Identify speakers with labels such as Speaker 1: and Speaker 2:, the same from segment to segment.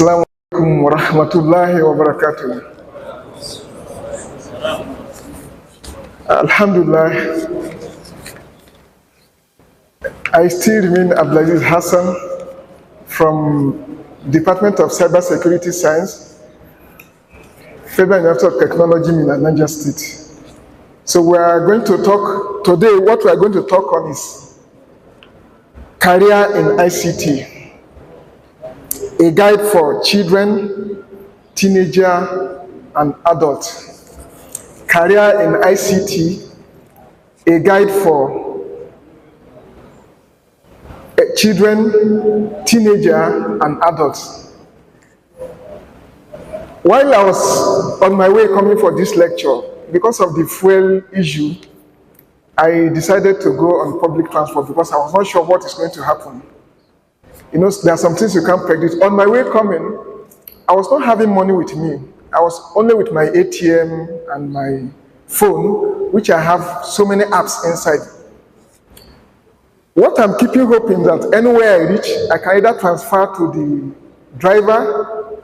Speaker 1: Assalamu alaikum wa rahmatullahi wa barakatuh. Alhamdulillah, I still remain Abdulaziz Hassan from Department of Cyber Security Science, Federal University of Technology, Niger State. So we are going to talk today, what we are going to talk on is career in ICT. A guide for children, teenagers, and adults. Career in ICT, a guide for children, teenagers, and adults. While I was on my way coming for this lecture, because of the fuel issue, I decided to go on public transport because I was not sure what is going to happen. You know, there are some things you can't predict. On my way coming, I was not having money with me. I was only with my ATM and my phone, which I have so many apps inside. What I'm keeping hoping that anywhere I reach, I can either transfer to the driver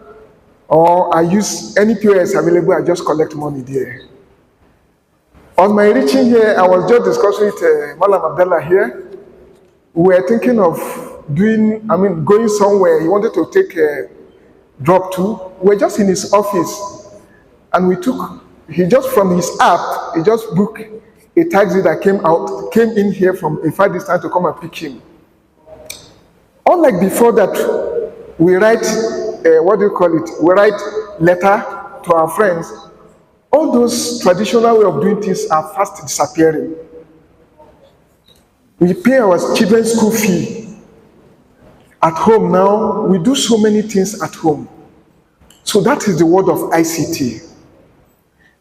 Speaker 1: or I use any POS available, I just collect money there. On my reaching here, I was just discussing with Malam Abdallah here. We were thinking of going somewhere. He wanted to take a drop to. We're just in his office, and he just from his app, he just booked a taxi that came in here from a far distance to come and pick him. Unlike before that, we write, we write letter to our friends. All those traditional way of doing things are fast disappearing. We pay our children's school fee. At home now, we do so many things at home. So that is the word of ICT.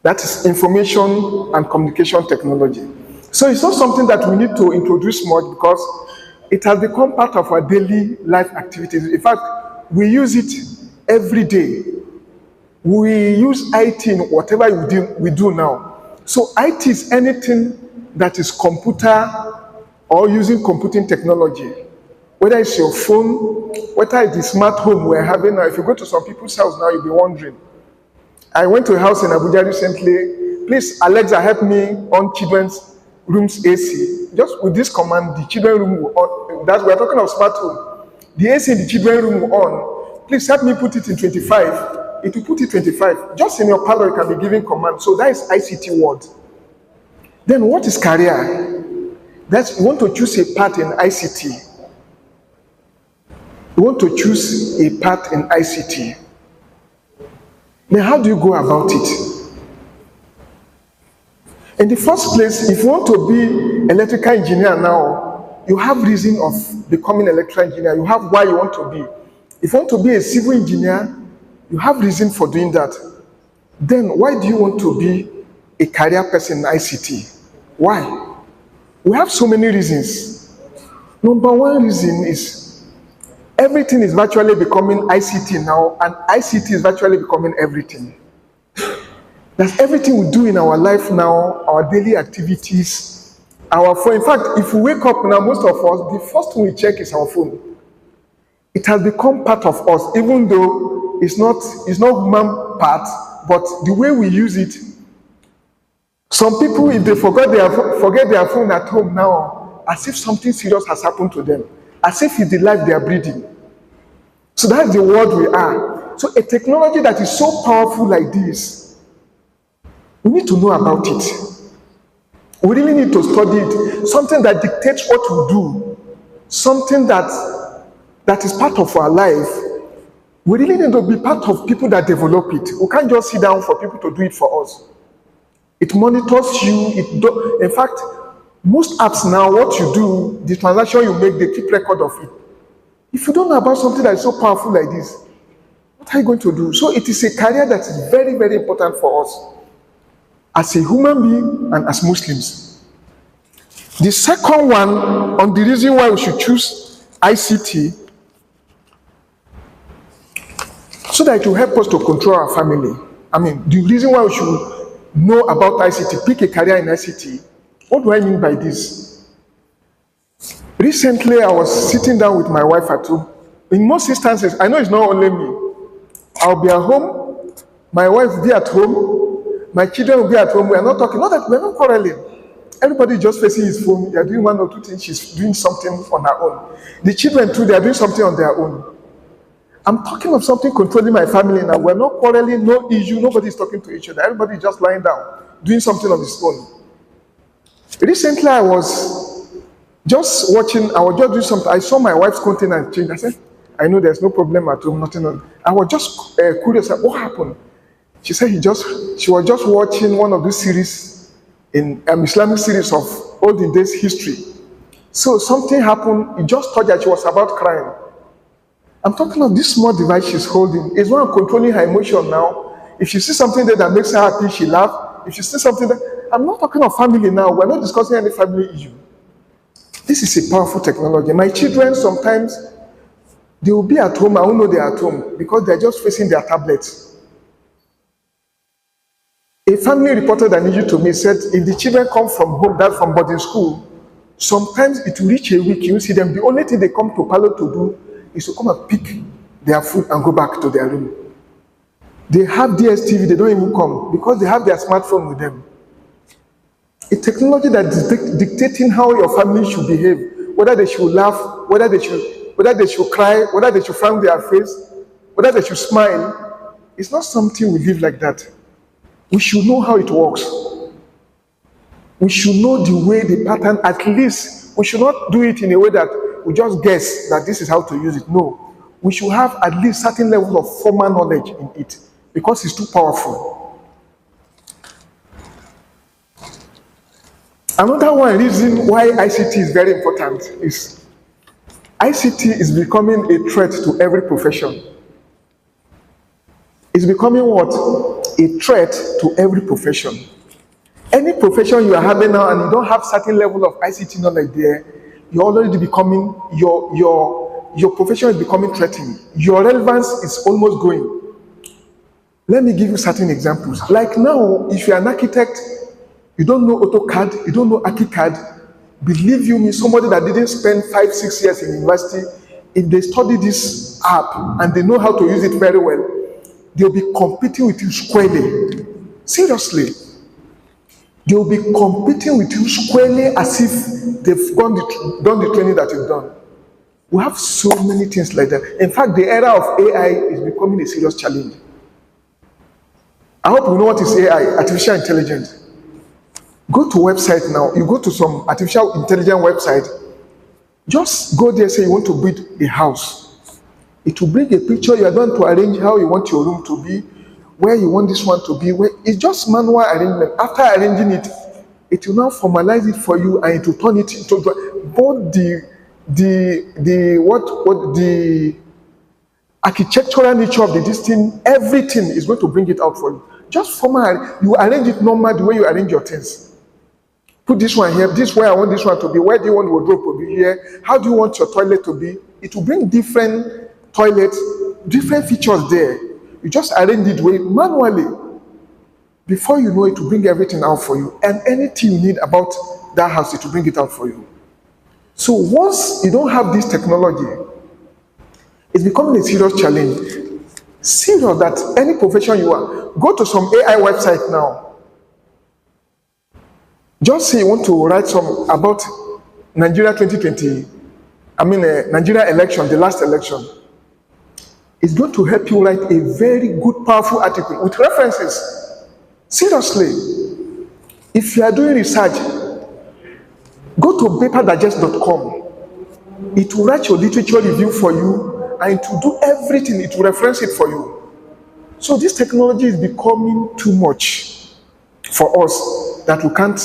Speaker 1: That is information and communication technology. So it's not something that we need to introduce much because it has become part of our daily life activities. In fact, we use it every day. We use IT in whatever we do now. So IT is anything that is computer or using computing technology. Whether it's your phone, whether it's the smart home we're having now. If you go to some people's house now, you'll be wondering. I went to a house in Abuja recently. Please, Alexa, help me on children's room's AC. Just with this command, the children's room will on. That we're talking of smart home. The AC in the children's room will on. Please help me put it in 25. It will put it 25. Just in your parlor, you can be giving command. So that is ICT word. Then what is career? That's you want to choose a part in ICT. You want to choose a part in ICT. Then how do you go about it? In the first place, if you want to be electrical engineer now, you have reason of becoming electrical engineer. You have why you want to be. If you want to be a civil engineer, you have reason for doing that. Then why do you want to be a career person in ICT? Why? We have so many reasons. Number one reason is everything is virtually becoming ICT now, and ICT is virtually becoming everything. That's everything we do in our life now, our daily activities, our phone. In fact, if we wake up now, most of us, the first thing we check is our phone. It has become part of us, even though it's not human part, but the way we use it. Some people, if they forget their phone at home now, as if something serious has happened to them, as if it's the life they are breathing. So that's the world we are. So a technology that is so powerful like this, we need to know about it. We really need to study it. Something that dictates what we do, something that is part of our life. We really need to be part of people that develop it. We can't just sit down for people to do it for us. It monitors you. In fact, most apps now, what you do, the transaction you make, they keep record of it. If you don't know about something that is so powerful like this, what are you going to do? So it is a career that is very, very important for us as a human being and as Muslims. The second one, on the reason why we should choose ICT, so that it will help us to control our family. The reason why we should know about ICT, pick a career in ICT, what do I mean by this? Recently, I was sitting down with my wife at home. In most instances, I know it's not only me. I'll be at home, my wife will be at home, my children will be at home. We are not talking, not that we're not quarreling. Everybody is just facing his phone. You're doing one or two things, she's doing something on her own. The children too, they are doing something on their own. I'm talking of something controlling my family now. We're not quarreling, no issue, nobody's talking to each other. Everybody is just lying down, doing something on his own. Recently, I was just watching, I was just doing something. I saw my wife's content change. I said, I know there's no problem at home, nothing on. I was just curious, what happened? She said she was just watching one of these series, in an Islamic series of olden days history. So something happened, it just thought that she was about crying. I'm talking of this small device she's holding. It's one controlling her emotion now. If she sees something there that makes her happy, she laughs. If she sees something that, I'm not talking of family now. We're not discussing any family issue. This is a powerful technology. My children sometimes, they will be at home. I won't know they're at home because they're just facing their tablets. A family reported an issue to me, said if the children come from home, that's from boarding school, sometimes it will reach a week, you see them, the only thing they come to Palo to do is to come and pick their food and go back to their room. They have DSTV, they don't even come because they have their smartphone with them. A technology that is dictating how your family should behave, whether they should laugh, whether they should cry, whether they should frown their face, whether they should smile. It's not something we live like that. We should know how it works. We should know the way, the pattern, at least. We should not do it in a way that we just guess that this is how to use it. No. We should have at least certain level of formal knowledge in it because it's too powerful. Another one reason why ICT is very important is ICT is becoming a threat to every profession. It's becoming what? A threat to every profession. Any profession you are having now and you don't have certain level of ICT knowledge there, you're already becoming, your profession is becoming threatened. Your relevance is almost going. Let me give you certain examples. Like now, if you're an architect, you don't know AutoCAD, you don't know ArchiCAD, believe you me, somebody that didn't spend 5-6 years in university, if they study this app and they know how to use it very well, they'll be competing with you squarely. Seriously. They'll be competing with you squarely as if they've done the training that you've done. We have so many things like that. In fact, the era of AI is becoming a serious challenge. I hope you know what is AI, artificial intelligence. Go to website now. You go to some artificial intelligence website. Just go there, say you want to build a house. It will bring a picture. You are going to arrange how you want your room to be, where you want this one to be. It's just manual arrangement. After arranging it, it will now formalize it for you and it will turn it into both the architectural nature of this thing, everything is going to bring it out for you. Just formal, you arrange it normal the way you arrange your things. Put this one here, this way I want this one to be, where do you want your wardrobe to be here, how do you want your toilet to be? It will bring different toilets, different features there. You just arrange it manually. Before you know it will bring everything out for you. And anything you need about that house, it will bring it out for you. So once you don't have this technology, it's becoming a serious challenge. Serious that any profession you are, go to some AI website now. Just say you want to write some about Nigeria 2020, Nigeria election, the last election. It's going to help you write a very good, powerful article with references. Seriously. If you are doing research, go to paperdigest.com. It will write your literature review for you and it will do everything. It will reference it for you. So this technology is becoming too much for us that we can't.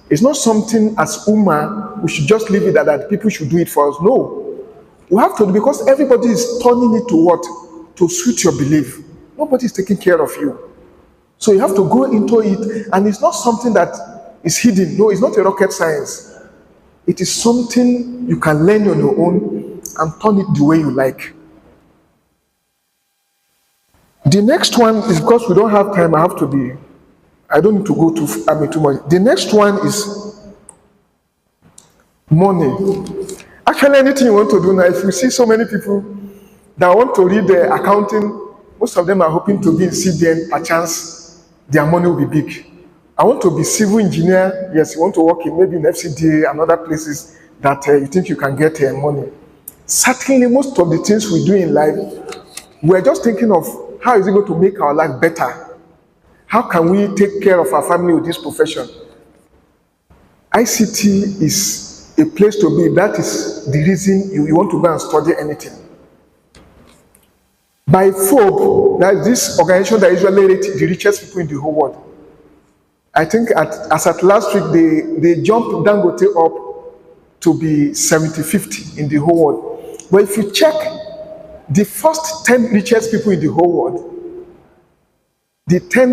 Speaker 1: It's not something as Ummah, we should just leave it that people should do it for us. No. We have to, because everybody is turning it to what? To suit your belief. Nobody is taking care of you. So you have to go into it, and it's not something that is hidden. No, it's not a rocket science. It is something you can learn on your own and turn it the way you like. The next one is, because we don't have time, I don't need to go too much. The next one is money. Actually, anything you want to do now, if you see so many people that want to read the accounting, most of them are hoping to be in CBN, perchance their money will be big. I want to be civil engineer. Yes, you want to work in maybe in FCDA and other places that you think you can get money. Certainly, most of the things we do in life, we're just thinking of how is it going to make our life better? How can we take care of our family with this profession? ICT is a place to be. That is the reason you want to go and study anything. By FOB, that is this organization that usually rates the richest people in the whole world. I think as at last week, they jumped Dangote up to be 75th in the whole world. But if you check the first 10 richest people in the whole world,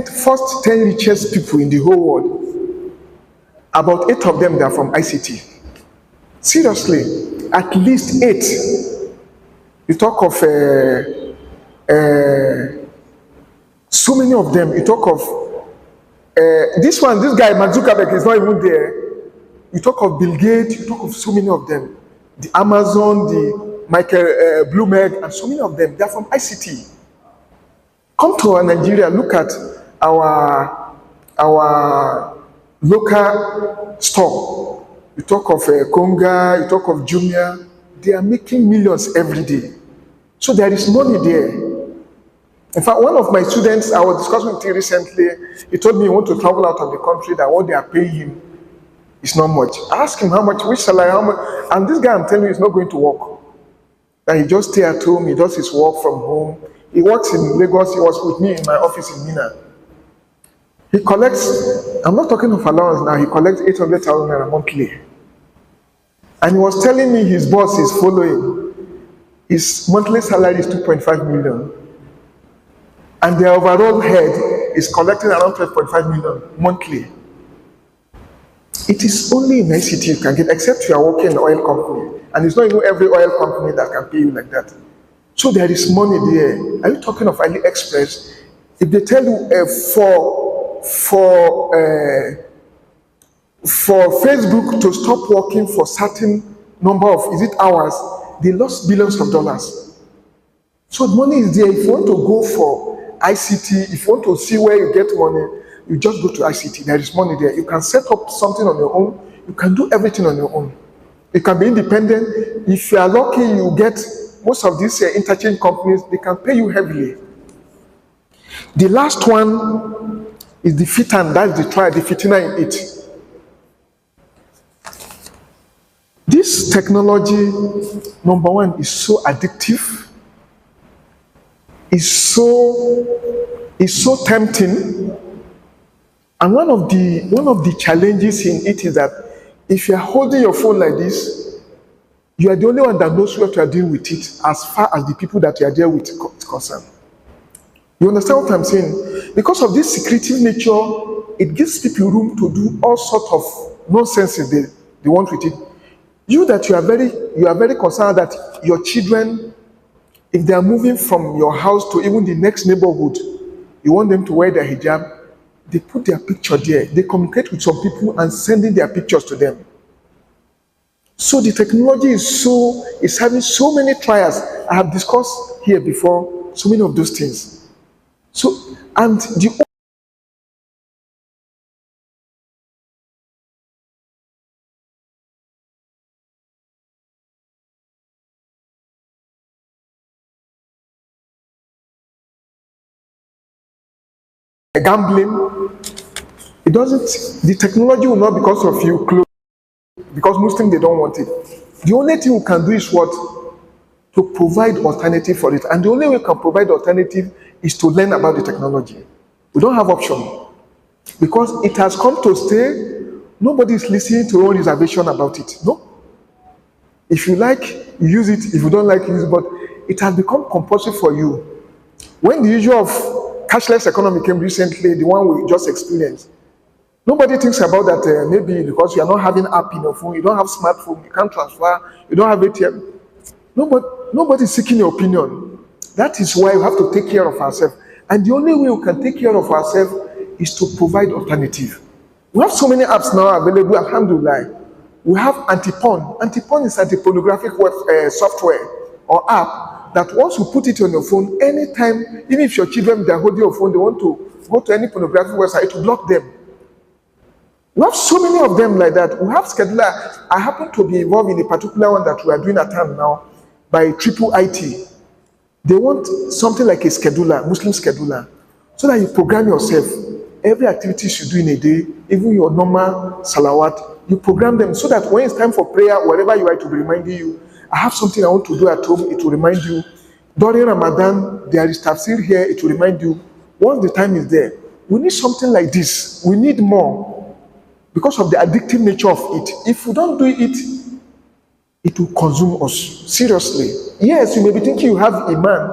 Speaker 1: first 10 richest people in the whole world, about 8 of them, they are from ICT. Seriously, at least 8. You talk of so many of them. You talk of this guy, Mark Zuckerberg, is not even there. You talk of Bill Gates, you talk of so many of them. The Amazon, the Michael Bloomberg, and so many of them, they are from ICT. Come to Nigeria, look at our local store. You talk of Konga, you talk of Jumia, they are making millions every day. So there is money there. In fact, one of my students, I was discussing with him recently, he told me he wants to travel out of the country, that what they are paying him is not much. I asked him how much, which salary, how much, and this guy, I'm telling you, is not going to work. That he just stay at home, he does his work from home. He works in Lagos, he was with me in my office in Mina. He collects, I'm not talking of allowance now, he collects 800,000 naira monthly. And he was telling me his boss is following. His monthly salary is 2.5 million. And the overall head is collecting around 12.5 million monthly. It is only in ICT you can get, except you are working in an oil company. And it's not even every oil company that can pay you like that. So there is money there. Are you talking of AliExpress? If they tell you for Facebook to stop working for certain number of, hours, they lost billions of dollars. So money is there. If you want to go for ICT, if you want to see where you get money, you just go to ICT. There is money there. You can set up something on your own. You can do everything on your own. You can be independent. If you are lucky, you get most of these interchange companies, they can pay you heavily. The last one is the fitan, that's the trial, the fitina in it. This technology, number one, is so addictive. Is so tempting, and one of the challenges in it is that if you are holding your phone like this, you are the only one that knows what you are doing with it, as far as the people that you are there with is concerned. You understand what I'm saying? Because of this secretive nature, it gives people room to do all sorts of nonsense they want with it. You are very concerned that your children, if they are moving from your house to even the next neighborhood, you want them to wear their hijab, they put their picture there. They communicate with some people and sending their pictures to them. So the technology is having so many trials. I have discussed here before so many of those things. So, and the gambling, the technology will not, because of you, close, because Muslims, they don't want it. The only thing we can do is what? To provide alternative for it. And the only way we can provide alternative is to learn about the technology. We don't have option. Because it has come to stay, nobody is listening to your own reservation about it. No. If you like, you use it. If you don't like, use it. But it has become compulsory for you. When the issue of cashless economy came recently, the one we just experienced, nobody thinks about that maybe because you are not having app in your phone, you don't have smartphone, you can't transfer, you don't have ATM. Nobody is seeking your opinion. That is why we have to take care of ourselves. And the only way we can take care of ourselves is to provide alternative. We have so many apps now available, alhamdulillah. We have anti-porn. Anti-porn is anti-pornographic software. or app that once you put it on your phone, anytime, even if your children, they're holding your phone, they want to go to any pornographic website, to block them. We have so many of them like that. We have scheduler. I happen to be involved in a particular one that we are doing at time now by Triple IT. They want something like a scheduler, Muslim scheduler, so that you program yourself. Every activity you do in a day, even your normal salawat, you program them so that when it's time for prayer, wherever you are, to be reminding you, I have something I want to do at home, it will remind you. During Ramadan, there is tafsir here, it will remind you. Once the time is there, we need something like this. We need more. Because of the addictive nature of it. If we don't do it, it will consume us. Seriously. Yes, you may be thinking you have Iman.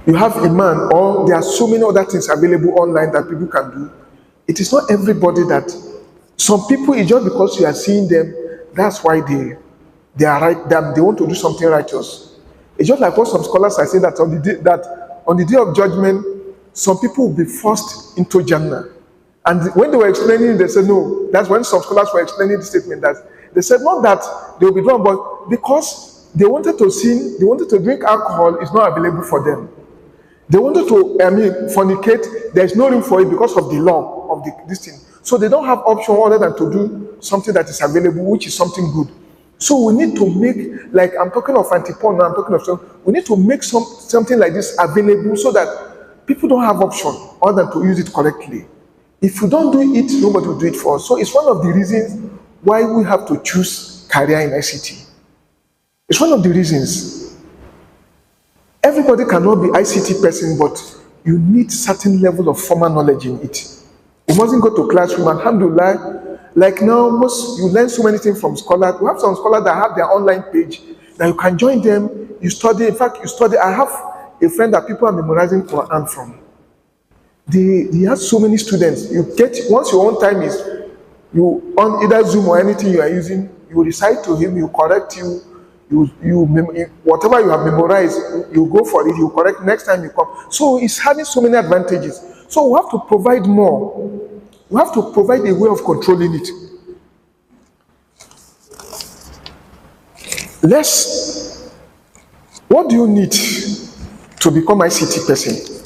Speaker 1: You have Iman, or there are so many other things available online that people can do. It is not everybody that. Some people, it's just because you are seeing them, that's why they are right, that they want to do something righteous. It's just like what some scholars are saying, that on the day of judgment, some people will be forced into Jannah. And when they were explaining it, they said, no, that's when some scholars were explaining the statement, that they said not that they will be drawn, but because they wanted to sin, they wanted to drink alcohol, it's not available for them. They wanted to, fornicate, there's no room for it because of the law of this thing. So they don't have option other than to do something that is available, which is something good. So we need to make, like I'm talking of anti-porn now, I'm talking of something, we need to make something like this available so that people don't have option other than to use it correctly. If you don't do it, nobody will do it for us. So it's one of the reasons why we have to choose career in ICT. It's one of the reasons. Everybody cannot be ICT person, but you need certain level of formal knowledge in it. You mustn't go to classroom, alhamdulillah. Like now, you learn so many things from scholars. We have some scholars that have their online page that you can join them, you study. In fact, you study. I have a friend that people are memorizing Quran from. He has so many students. You get, once your own time is, you on either Zoom or anything you are using, you recite to him, you correct you, whatever you have memorized, you go for it, you correct next time you come. So it's having so many advantages. So we have to provide more. We have to provide a way of controlling it. What do you need to become ICT person?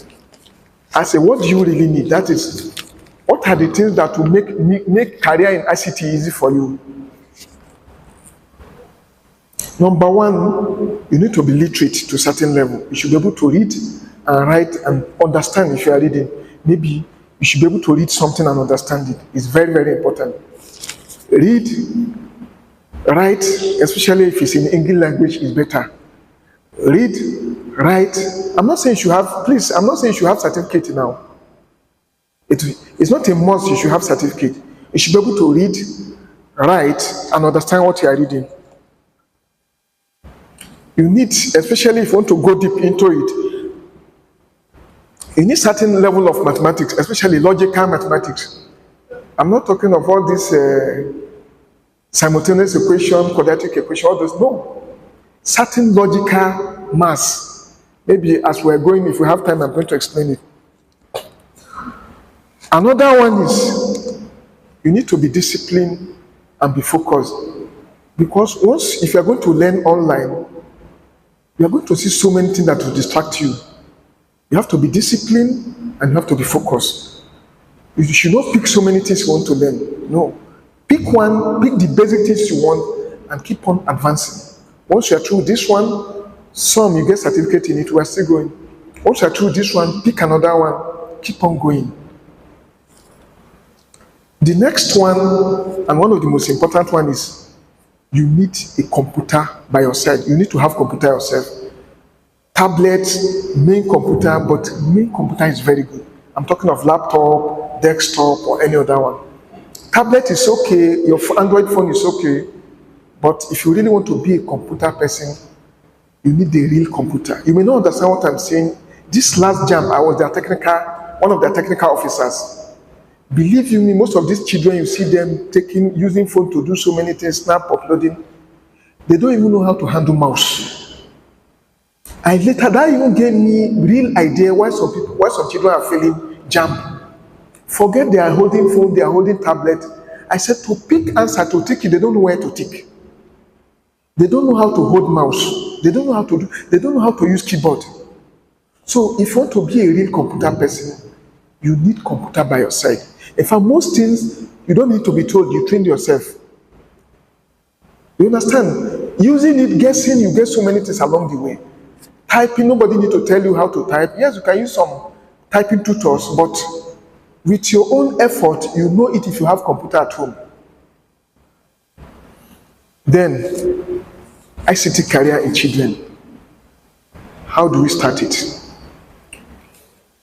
Speaker 1: I say, what do you really need? That is, what are the things that will make career in ICT easy for you? Number one, you need to be literate to a certain level. You should be able to read and write and understand if you are reading. Maybe you should be able to read something and understand it. It's very, very important. Read, write, especially if it's in English language, is better. Read, write. I'm not saying you should have certificate now. It's not a must you should have certificate. You should be able to read, write, and understand what you are reading. You need, especially if you want to go deep into it, you need certain level of mathematics, especially logical mathematics. I'm not talking of all this simultaneous equation, quadratic equation, all those. No. Certain logical maths. Maybe as we're going, if we have time, I'm going to explain it. Another one is, you need to be disciplined and be focused. Because if you're going to learn online, you're going to see so many things that will distract you. You have to be disciplined and you have to be focused. You should not pick so many things you want to learn. No. Pick the basic things you want and keep on advancing. Once you're through this one, you get certificate in it, we're still going. Once you're through this one, pick another one, keep on going. The next one, and one of the most important one, is you need a computer by your side. You need to have computer yourself. Tablet, main computer, but main computer is very good. I'm talking of laptop, desktop, or any other one. Tablet is okay, your Android phone is okay, but if you really want to be a computer person, you need a real computer. You may not understand what I'm saying. This last jam, I was one of their technical officers. Believe you me, most of these children, you see them using phone to do so many things, snap, uploading. They don't even know how to handle mouse. And later, that even gave me real idea why some children are feeling jam. Forget they are holding phone, they are holding tablet. I said to pick answer to tick it, they don't know where to tick. They don't know how to hold mouse. They don't know how to do, they don't know how to use keyboard. So if you want to be a real computer person, you need computer by your side. In fact, most things you don't need to be told, you train yourself. You understand? Using it, guessing, you get so many things along the way. Typing, nobody need to tell you how to type. Yes, you can use some typing tutors, but with your own effort, you know it if you have computer at home. Then, ICT career in children. How do we start it?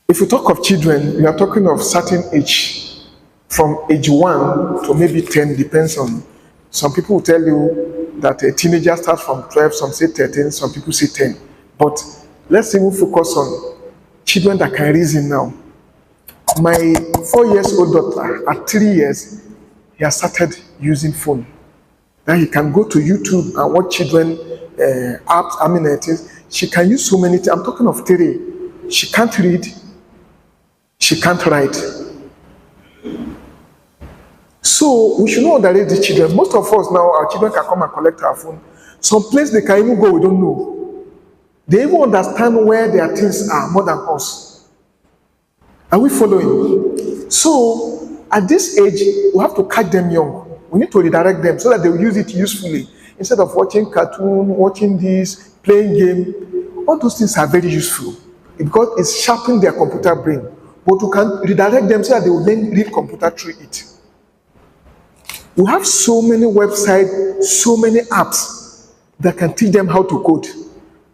Speaker 1: If you talk of children, we are talking of certain age, from age 1 to maybe 10, depends on. Some people will tell you that a teenager starts from 12, some say 13, some people say 10. But let's even focus on children that can reason now. My 4-year-old daughter, at 3 years, he has started using phone. Now he can go to YouTube and watch children apps, she can use so many things. I'm talking of 3. She can't read, she can't write. So we should not underrate the children. Most of us now, our children can come and collect our phone. Some place they can even go, we don't know. They even understand where their things are more than us. Are we following? So at this age, we have to catch them young. We need to redirect them so that they will use it usefully. Instead of watching cartoon, watching this, playing game, all those things are very useful because it's sharpening their computer brain. But we can redirect them so that they will learn real computer through it. We have so many websites, so many apps that can teach them how to code.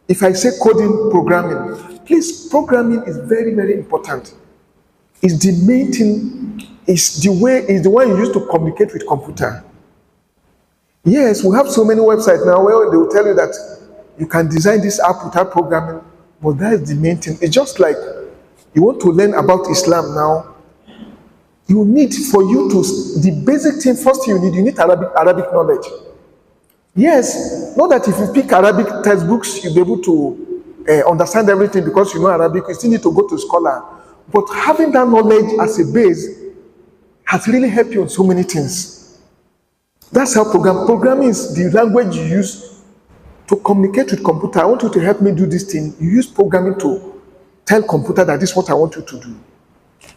Speaker 1: If I say coding, programming, please, programming is very, very important. It's the main thing, it's the one you use to communicate with computer. Yes, we have so many websites now where they will tell you that you can design this app without programming, but that is the main thing. It's just like you want to learn about Islam now. You need the basic thing, first you need Arabic knowledge. Yes, not that if you pick Arabic textbooks, you'll be able to understand everything because you know Arabic, you still need to go to scholar. But having that knowledge as a base has really helped you on so many things. That's how programming is the language you use to communicate with computer. I want you to help me do this thing. You use programming to tell computer that this is what I want you to do.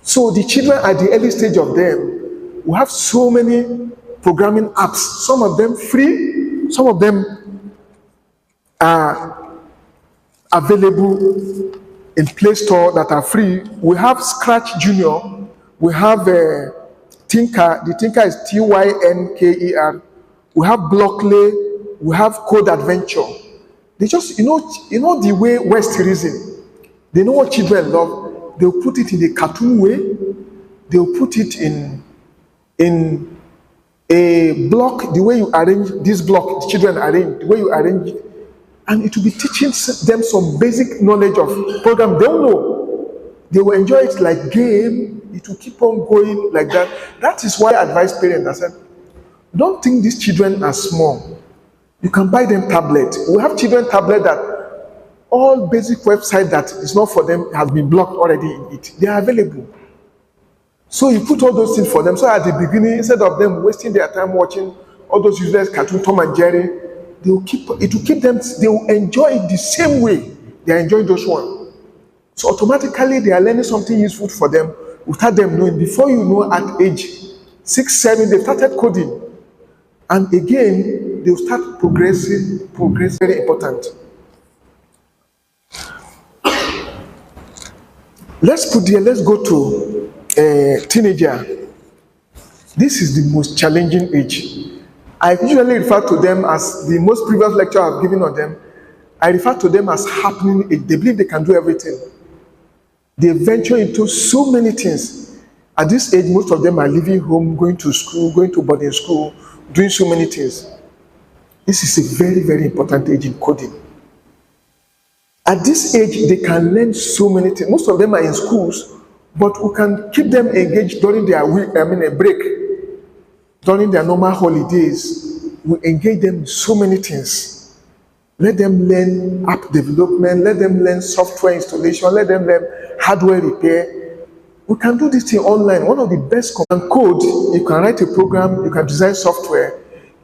Speaker 1: So the children at the early stage of them, we have so many programming apps. Some of them free, some of them are available in Play Store that are free. We have Scratch Junior, we have Tinker. The Tinker is Tynker. We have Blockly, we have Code Adventure. They just, you know the way West reason. They know what children love. They'll put it in a cartoon way. They'll put it in a block, the way you arrange this block, the children arrange, the way you arrange it. And it will be teaching them some basic knowledge of program. They will know. They will enjoy it like game. It will keep on going like that. That is why I advise parents. I said, don't think these children are small. You can buy them tablet. We have children tablet that all basic website that is not for them has been blocked already in it. They are available. So you put all those things for them. So at the beginning, instead of them wasting their time watching all those useless cartoon, Tom and Jerry, it will keep them, they will enjoy it the same way they are enjoying those ones. So automatically they are learning something useful for them without them knowing. Before you know, at age 6, 7, they started coding. And again, they will start progressing, very important. Let's go to a teenager. This is the most challenging age. I usually refer to them as the most previous lecture I've given on them. I refer to them as happening age. They believe they can do everything. They venture into so many things. At this age, most of them are leaving home, going to school, going to boarding school, doing so many things. This is a very, very important age in coding. At this age, they can learn so many things. Most of them are in schools, but we can keep them engaged during their break. During their normal holidays, we engage them in so many things. Let them learn app development, let them learn software installation, let them learn hardware repair. We can do this thing online. One of the best code, you can write a program, you can design software.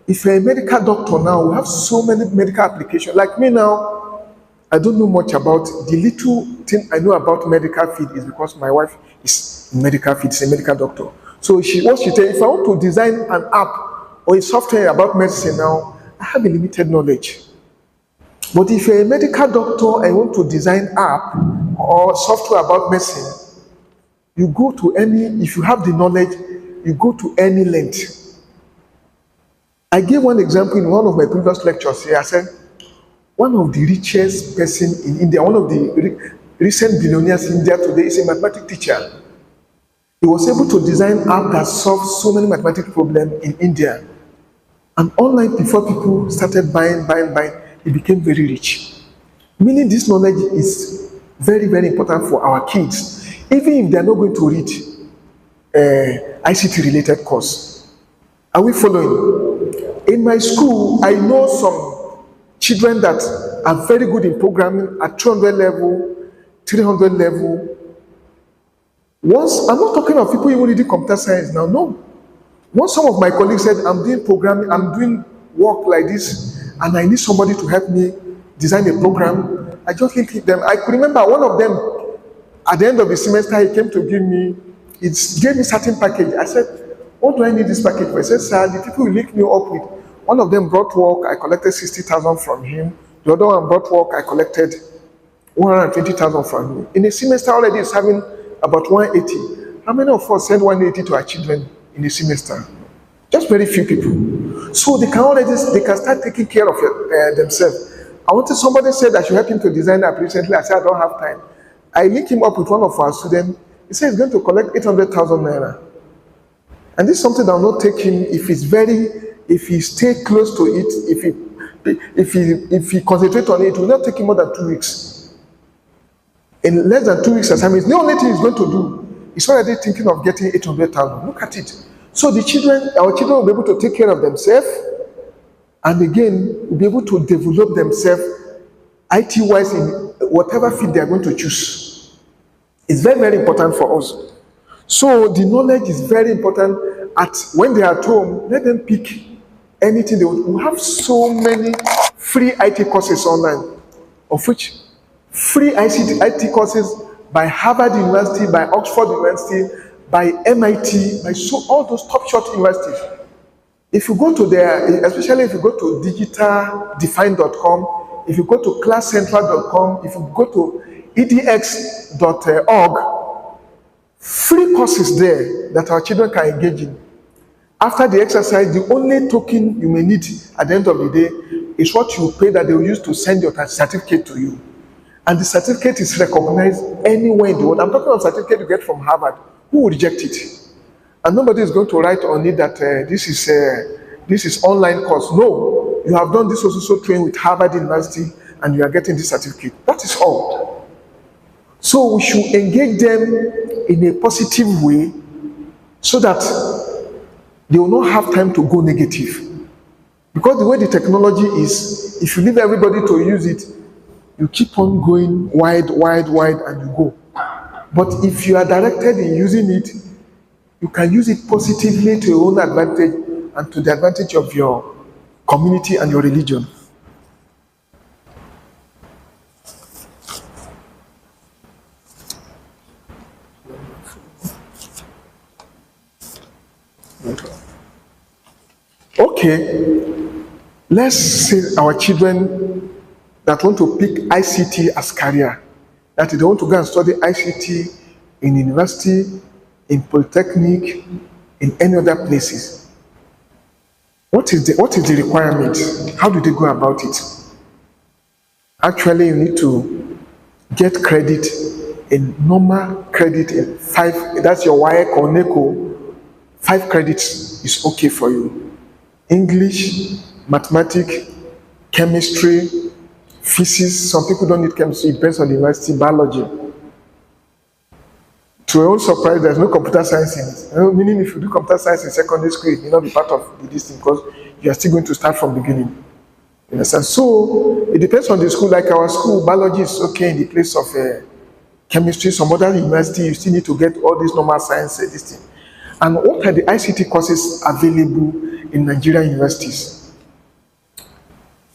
Speaker 1: If you're a medical doctor now, we have so many medical applications. Like me now, I don't know much about the little thing I know about medical field is because my wife is in medical field, she's a medical doctor. So what she said, if I want to design an app or a software about medicine now, I have a limited knowledge. But if you're a medical doctor and want to design app or software about medicine, you go to any, if you have the knowledge, you go to any length. I gave one example in one of my previous lectures here. I said, one of the richest person in India, one of the recent billionaires in India today is a mathematics teacher. He was able to design an app that solves so many mathematics problems in India. And online, before people started buying, he became very rich. Meaning this knowledge is very, very important for our kids, even if they're not going to read ICT related course. Are we following? In my school, I know some children that are very good in programming at 200 level, 300 level. Once, I'm not talking of people even reading computer science now, no. Once some of my colleagues said, I'm doing programming, I'm doing work like this, and I need somebody to help me design a program, I just linked them. I could remember one of them, at the end of the semester, he came to give me, he gave me certain package. I said, what do I need this package for? He said, sir, the people will link me up with. One of them brought work, I collected 60,000 from him. The other one brought work, I collected 120,000 from him. In a semester already, it's having about 180. How many of us send 180 to our children in a semester? Just very few people. So they can start taking care of themselves. I wanted somebody said I should help him to design that recently. I said I don't have time. I linked him up with one of our students. He said he's going to collect 800,000 naira. And this is something that will not take him if he stay close to it, if he concentrate on it, it will not take him more than 2 weeks. In less than 2 weeks assignment, the only thing he's going to do is already thinking of getting 800,000. Look at it. So our children will be able to take care of themselves, and again, will be able to develop themselves IT-wise in whatever field they are going to choose. It's very, very important for us. So the knowledge is very important. When they are at home, let them pick anything they want. We have so many free IT courses online, of which free IT courses by Harvard University, by Oxford University, by MIT, by all those top-shot universities. If you go to there, especially if you go to digitaldefine.com, if you go to classcentral.com, if you go to edx.org, free courses there that our children can engage in. After the exercise, the only token you may need at the end of the day is what you pay that they will use to send your certificate to you. And the certificate is recognized anywhere in the world. I'm talking about certificate you get from Harvard. Who will reject it? And nobody is going to write on it that this is online course. No, you have done this also trained with Harvard University and you are getting this certificate. That is all. So we should engage them in a positive way so that they will not have time to go negative. Because the way the technology is, if you leave everybody to use it, you keep on going wide, and you go. But if you are directed in using it, you can use it positively to your own advantage and to the advantage of your community and your religion. Okay, let's say our children that want to pick ICT as career, that they want to go and study ICT in university, in polytechnic, in any other places. What is the requirement? How do they go about it? Actually, you need to get credit in normal credit in 5, that's your WAEC or NECO, 5 credits is okay for you. English, mathematics, chemistry, physics. Some people don't need chemistry, it depends on the university, biology. To your own surprise, there's no computer science in it. Meaning if you do computer science in secondary school, it may not be part of this thing because you are still going to start from the beginning. You understand? So it depends on the school. Like our school, biology is okay in the place of chemistry. Some other university, you still need to get all this normal science, this thing. And what are the ICT courses available in Nigerian universities?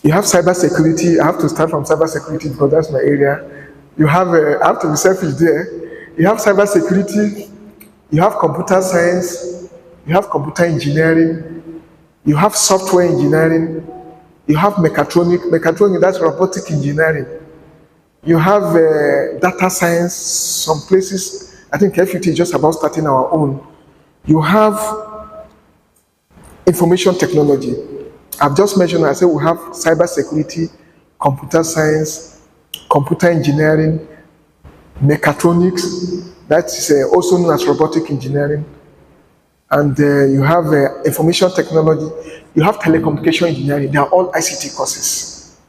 Speaker 1: You have cybersecurity. I have to start from cybersecurity because that's my area. You have, I have to be selfish there. You have cybersecurity. You have computer science. You have computer engineering. You have software engineering. You have mechatronic. Mechatronic, that's robotic engineering. You have data science. Some places, I think FUT is just about starting our own. You have information technology. I've just mentioned, I said we have cybersecurity, computer science, computer engineering, mechatronics, that is also known as robotic engineering, and you have information technology, you have telecommunication engineering. They are all ICT courses.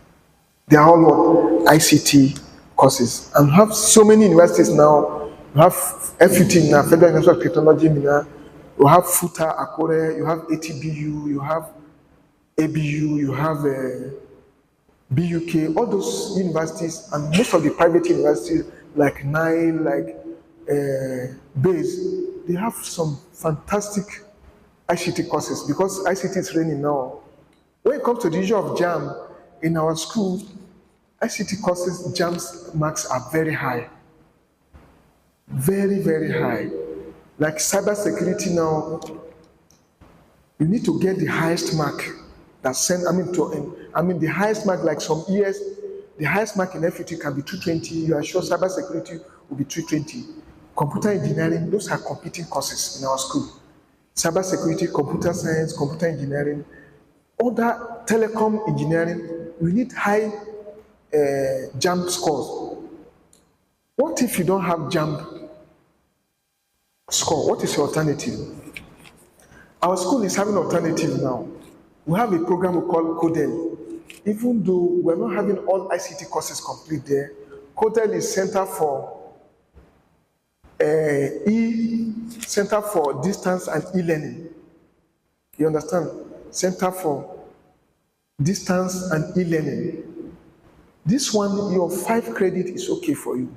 Speaker 1: They are all what? ICT courses. And we have so many universities now. You have FUT now, Federal University of Technology, Mina. You have FUTA, Akure, you have ATBU, you have ABU, you have BUK, all those universities, and most of the private universities like Nile, like Base, they have some fantastic ICT courses because ICT is raining now. When it comes to the issue of JAM, in our school, ICT courses, JAM's marks are very high. Very, very high. Like cybersecurity now, you need to get the highest mark that send, the highest mark, like some years, the highest mark in FUT can be 220. You are sure cybersecurity will be 320. Computer engineering, those are competing courses in our school. Cybersecurity, computer science, computer engineering, other telecom engineering, we need high JAMB scores. What if you don't have JAMB score? What is your alternative? Our school is having alternative now. We have a program we call CODEL. Even though we're not having all ICT courses complete there, CODEL is Center for Center for Distance and E-Learning. You understand? Center for Distance and E-Learning. This one, your 5 credit is okay for you.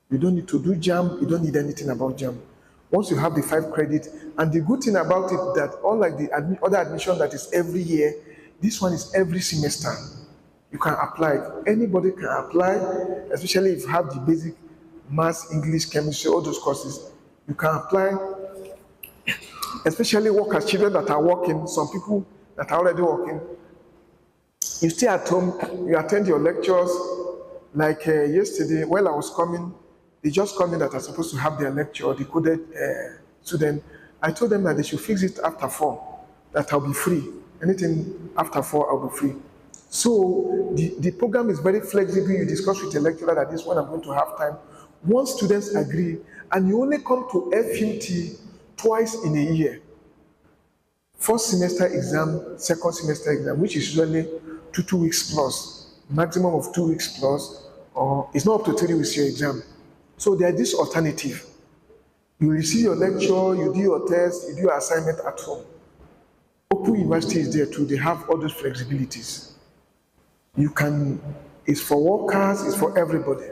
Speaker 1: You don't need to do JAM, you don't need anything about JAM. Once you have the 5 credit, and the good thing about it that unlike the other admission that is every year, this one is every semester. You can apply. Anybody can apply, especially if you have the basic maths, English, chemistry, all those courses. You can apply, especially workers, children that are working, some people that are already working. You stay at home, you attend your lectures. Like yesterday, while I was coming, they just called me that I'm supposed to have their lecture, the coded student. I told them that they should fix it after 4, that I'll be free. Anything after 4, I'll be free. So the program is very flexible. You discuss with the lecturer that this is when I'm going to have time. Once students agree, and you only come to FUT twice in a year. First semester exam, second semester exam, which is usually 2 weeks plus, maximum of 2 weeks plus, or it's not up to 3 weeks your exam. So there is this alternative. You receive your lecture, you do your test, you do your assignment at home. Open University is there too, they have all those flexibilities. You can, it's for workers, it's for everybody.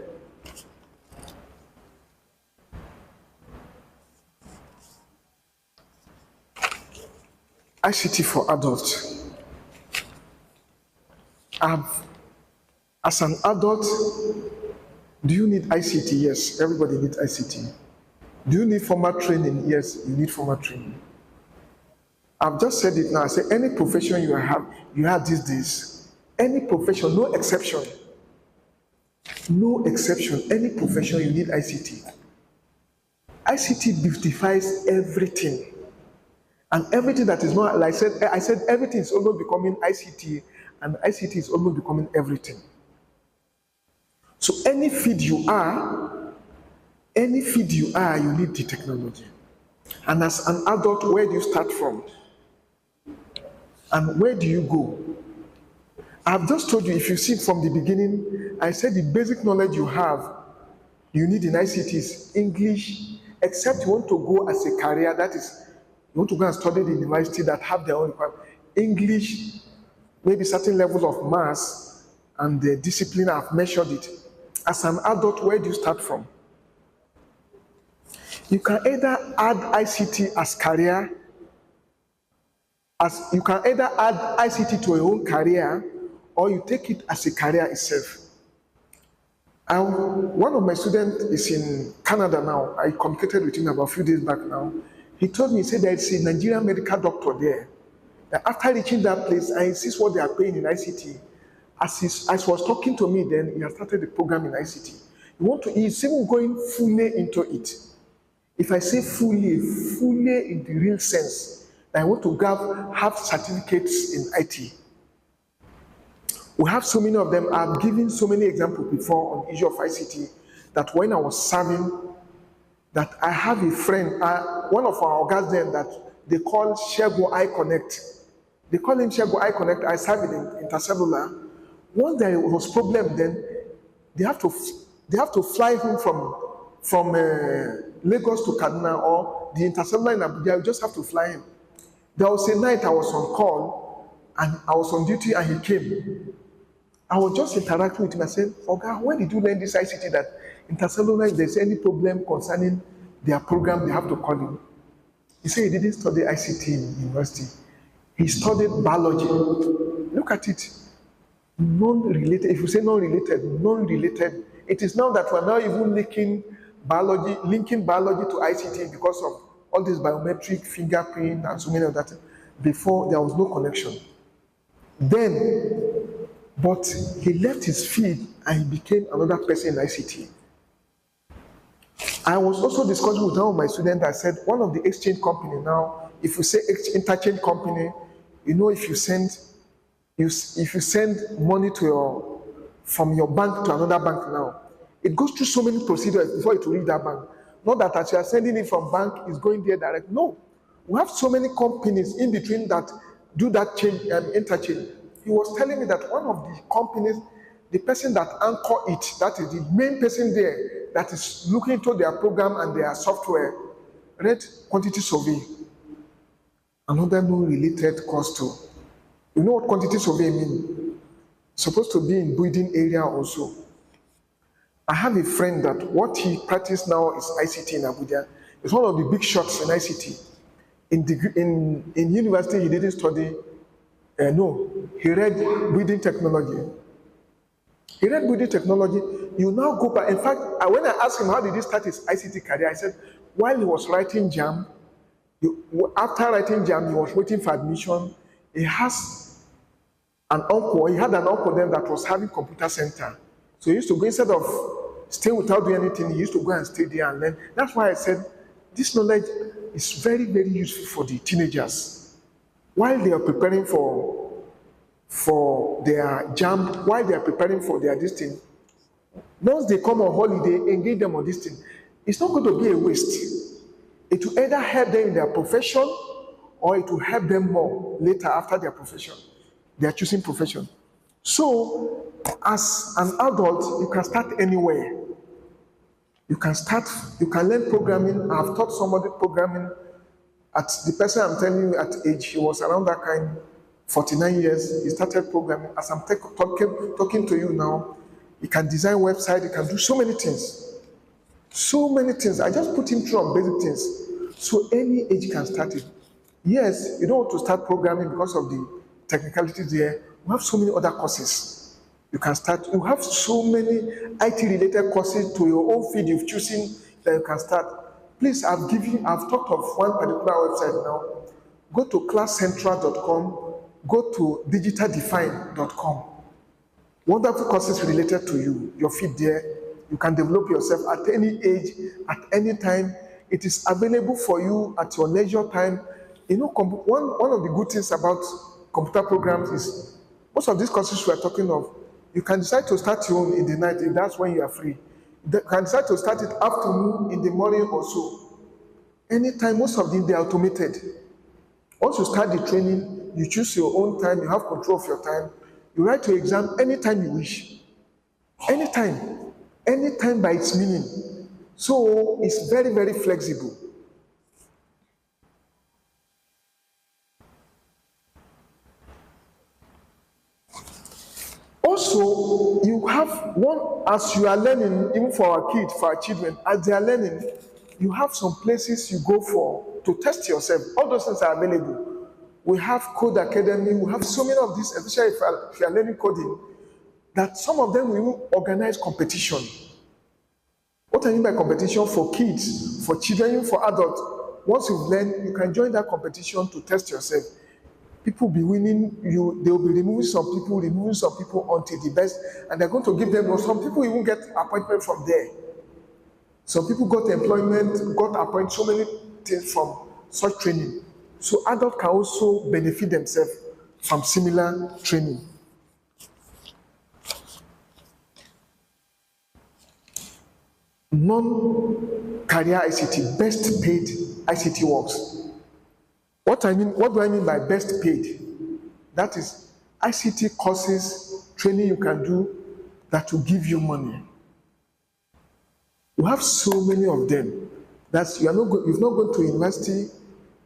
Speaker 1: ICT for adults. As an adult, do you need ICT? Yes, everybody needs ICT. Do you need formal training? Yes, you need formal training. I've just said it now. I say any profession you have these days, any profession, no exception. No exception. Any profession you need ICT. ICT beautifies everything. And everything that is not, like I said everything is almost becoming ICT, and ICT is almost becoming everything. So any field you are, you need the technology. And as an adult, where do you start from? And where do you go? I've just told you, if you see from the beginning, I said the basic knowledge you have, you need in ICT is English, except you want to go as a career, that is, you want to go and study the university that have their own requirements. English, maybe certain level of maths, and the discipline, I've measured it. As an adult, where do you start from? You can either add ICT as career, you can either add ICT to your own career, or you take it as a career itself. One of my students is in Canada now. I communicated with him about a few days back now. He told me, he said there's a Nigerian medical doctor there. That after reaching that place, I insist what they are paying in ICT. As he was talking to me then, he has started the program in ICT. He's even going fully into it. If I say fully in the real sense, I want to have certificates in IT. We have so many of them. I've given so many examples before on the issue of ICT that when I was serving, that I have a friend, one of our guys then that they call Shego I Connect. They call him Shego I Connect. I serve in Intercellular. Once there was problem, then they have to fly him from Lagos to Kaduna, or the Intercellular in Abuja. You just have to fly him. There was a night I was on call and I was on duty and he came. I was just interacting with him. I said, Oga, when did you learn this ICT that Intercellular, if there's any problem concerning their program, they have to call him? He said he didn't study ICT in university. He studied biology. Look at it. Non-related. If you say non-related, it is now that we're now even linking biology to ICT because of all this biometric fingerprint and so many of that. Before, there was no connection. But he left his field and he became another person in ICT. I was also discussing with one of my students. I said, one of the exchange company now, if you say interchange company, you know, if you send money from your bank to another bank now, it goes through so many procedures before it will reach that bank. Not that as you are sending it from bank, it's going there direct. No, we have so many companies in between that do that change and interchange. He was telling me that one of the companies, the person that anchor it, that is the main person there that is looking into their program and their software, read quantity survey. Another non-related course too. You know what quantity survey means? Supposed to be in building area also. I have a friend that what he practices now is ICT in Abuja. It's one of the big shots in ICT. In university, he didn't study. He read building technology. You now go back. In fact, when I asked him how did he start his ICT career, I said, while he was writing JAM, after writing JAM, he was waiting for admission. He had an uncle then that was having computer center. So he used to go, instead of staying without doing anything, he used to go and stay there and learn. That's why I said, this knowledge is very, very useful for the teenagers. While they are preparing for their JAM, while they are preparing for their this thing, once they come on holiday, engage them on this thing. It's not going to be a waste. It will either help them in their profession or it will help them more later after their profession. They are choosing profession. So, as an adult, you can start anywhere. You can learn programming. I've taught somebody programming. At the person I'm telling you at age, he was around that kind, 49 years, he started programming. As I'm talking to you now, he can design website, he can do so many things. So many things. I just put him through on basic things. So any age can start it. Yes, you don't want to start programming because of the technicalities there. We have so many other courses. You can start. You have so many IT-related courses to your own field you've chosen that you can start. Please, I've talked of one particular website now. Go to classcentral.com, go to digitaldefine.com. Wonderful courses related to you, your field there. You can develop yourself at any age, at any time. It is available for you at your leisure time. You know, one of the good things about computer programs is most of these courses we are talking of, you can decide to start your own in the night, if that's when you are free. You can decide to start it afternoon, in the morning or so. Anytime, most of them, they are automated. Once you start the training, you choose your own time, you have control of your time. You write your exam anytime you wish. Anytime by its meaning. So it's very, very flexible. Also, you have one, as you are learning, even for our kids, for our children, as they are learning, you have some places you go for to test yourself. All those things are available. We have Code Academy. We have so many of these, especially if you are learning coding, that some of them will organize competition. What I mean by competition for kids, for children, even for adults, once you've learned, you can join that competition to test yourself. People will be winning, they will be removing some people until the best, and they're going to give them, some people even get appointment from there. Some people got employment, got appointed, so many things from such training. So adults can also benefit themselves from similar training. Non-career ICT, best paid ICT works. What do I mean by best paid? That is ICT courses, training you can do that will give you money. You have so many of them that you've not gone to university,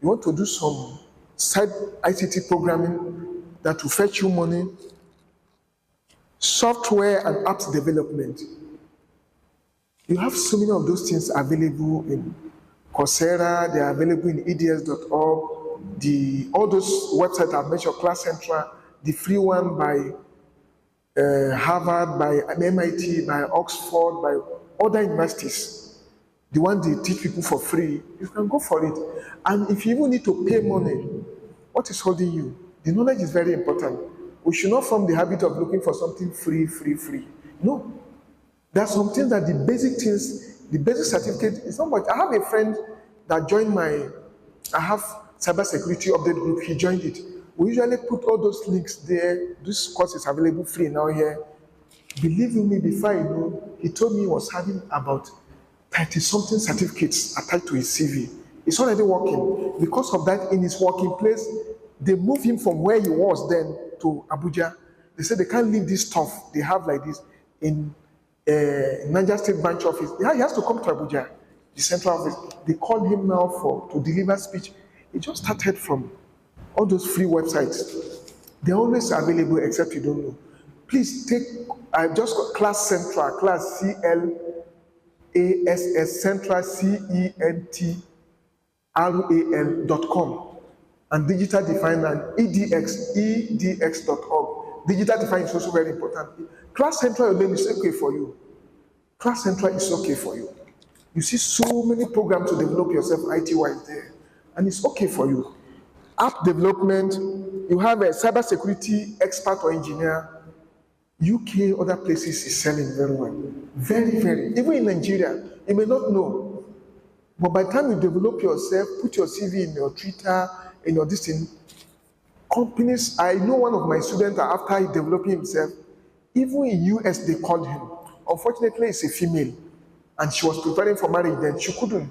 Speaker 1: you want to do some side ICT programming that will fetch you money. Software and apps development. You have so many of those things available in Coursera, they are available in eds.org, all those websites I've mentioned, Class Central, the free one by Harvard, by MIT, by Oxford, by other universities, the one they teach people for free, you can go for it. And if you even need to pay money, what is holding you? The knowledge is very important. We should not form the habit of looking for something free. No. There are some things that the basic certificate is not much. I have a friend that joined I have cybersecurity update group, he joined it. We usually put all those links there. This course is available free now here. Believe me, before I know, he told me he was having about 30-something certificates attached to his CV. He's already working. Because of that, in his working place, they moved him from where he was then to Abuja. They said they can't leave this stuff they have like this in Niger State branch office. Yeah, he has to come to Abuja, the central office. They called him now to deliver speech. He just started from all those free websites. They're always available except you don't know. Please I just got Class Central, Class CLASS Central, CENTRAL.com, and Digital Define and edx.org. Digital Define is also very important. Class Central alone is okay for you. Class Central is okay for you. You see so many programs to develop yourself IT-wise there, and it's okay for you. App development, you have a cybersecurity expert or engineer. UK, other places is selling very well. Very, very. Even in Nigeria, you may not know. But by the time you develop yourself, put your CV in your Twitter, in your this thing, companies, I know one of my students, after he developed himself, even in US, they called him. Unfortunately, it's a female, and she was preparing for marriage then, she couldn't.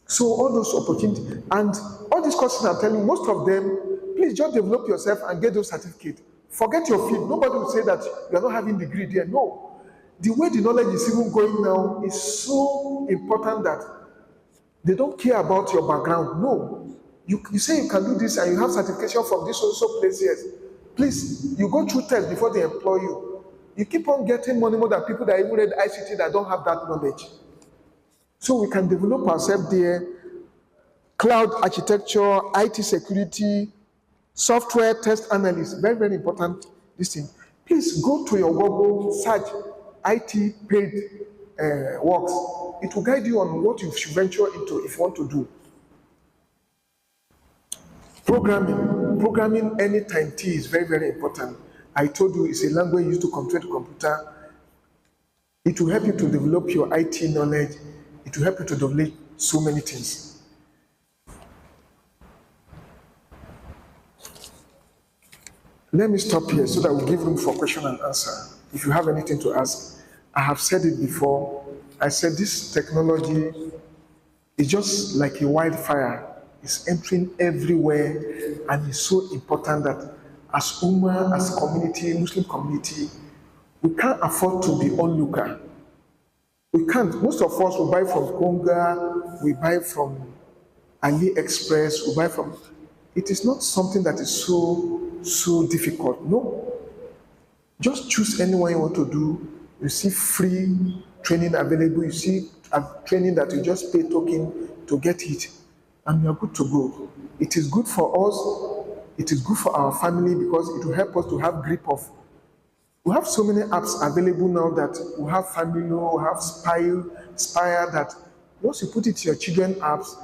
Speaker 1: So all those opportunities, and all these courses I'm telling you, most of them, please just develop yourself and get those certificates. Forget your field. Nobody will say that you are not having degree there. No. The way the knowledge is even going now is so important that they don't care about your background. No. You say you can do this and you have certification from this also place, yes. Please, you go through tests before they employ you. You keep on getting money more than people that even read ICT that don't have that knowledge. So we can develop ourselves there. Cloud architecture, IT security, software test analyst, very, very important, this thing. Please go to your Google, search IT paid works. It will guide you on what you should venture into if you want to do. Programming anytime T is very, very important. I told you it's a language used to control the computer. It will help you to develop your IT knowledge. It will help you to develop so many things. Let me stop here so that we'll give room for question and answer. If you have anything to ask, I have said it before. I said this technology is just like a wildfire. It's entering everywhere, and it's so important that as Ummah, as community, Muslim community, we can't afford to be onlooker. We can't. Most of us will buy from Konga, we buy from AliExpress, we buy from. It is not something that is so difficult. No. Just choose anyone you want to do. You see free training available. You see training that you just pay token to get it, and you are good to go. It is good for us. It is good for our family because it will help us to have grip of. We have so many apps available now that we have Familo, we have Spire that once you put it to your children apps,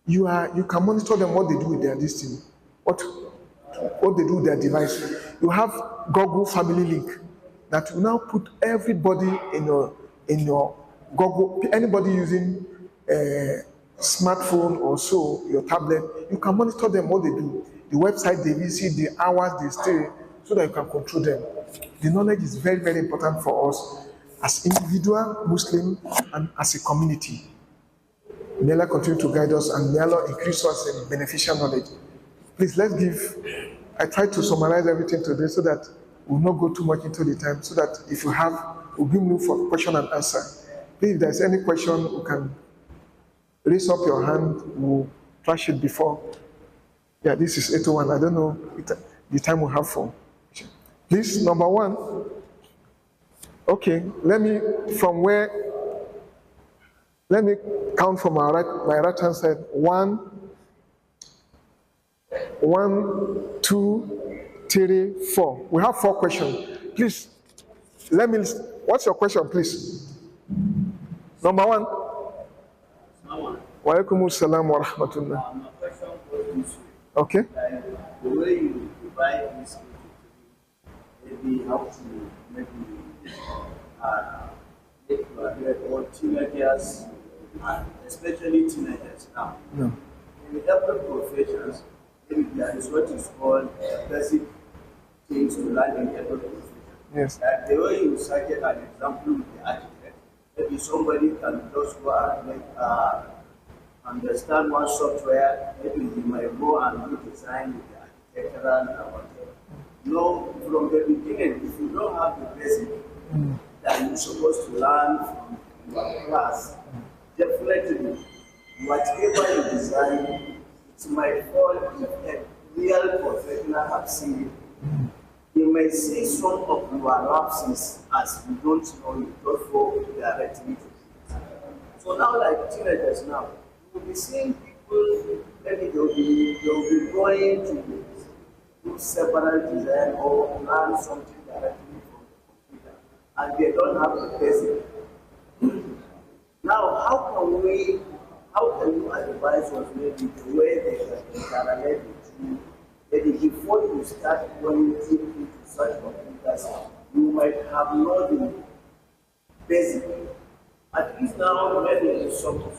Speaker 1: you can monitor them what they do with their this thing, what they do with their device. You have Google Family Link that will now put everybody in your Google, anybody using a smartphone or so, your tablet, you can monitor them what they do, the website they visit, the hours they stay, so that you can control them. The knowledge is very, very important for us as individual Muslim and as a community. May Allah continue to guide us and may Allah increase us in beneficial knowledge. Please, let's give. I tried to summarize everything today so that we'll not go too much into the time, so that if you have, we'll give you for question and answer. Please, if there's any question, you can raise up your hand. We'll flash it before. Yeah, this is 801. I don't know the time we have for. Please, number one. Okay, let me count from my right hand side. 1, 2, 3, 4. We have 4 questions. Please, what's your question, please? Number 1. Wa alaikum assalam wa rahmatullah. Okay.
Speaker 2: The way you divide this, maybe how to maybe make all teenagers, and especially teenagers now.
Speaker 1: No.
Speaker 2: In every professions, maybe there is what is called basic things to learn in every profession.
Speaker 1: Yes.
Speaker 2: Like the way you cited an example with the architect, maybe somebody can just go and understand one software, maybe he might go and do design with the architectural and whatever. No, from the beginning, if you don't have the basic that you're supposed to learn from your class, definitely, whatever you design, it might fall if a real professional have seen it. You may see some of your lapses as you don't know, you don't go directly to it. So now, like teenagers now, you'll be seeing people, maybe they'll be going to do several design or learn something directly from the computer, and they don't have the basic. Now, how can you advise us maybe the way they can interrelate with you? Maybe before you start going into such computers, you might have known the basic. At least now, maybe some of the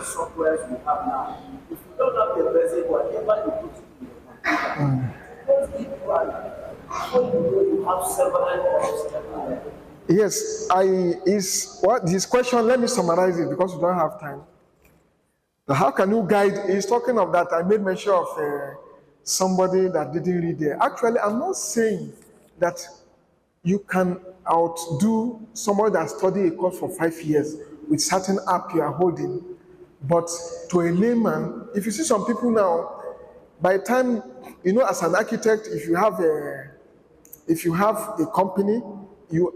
Speaker 2: softwares we have now, if you don't have the basic, whatever you put in the computer, just keep one. Before you know, you have several options.
Speaker 1: Yes, this question, let me summarize it because we don't have time. How can you guide? He's talking of that. I made mention of somebody that didn't read there. Actually, I'm not saying that you can outdo somebody that studied a course for 5 years with certain app you are holding. But to a layman, if you see some people now, by the time, as an architect, if you have a company, you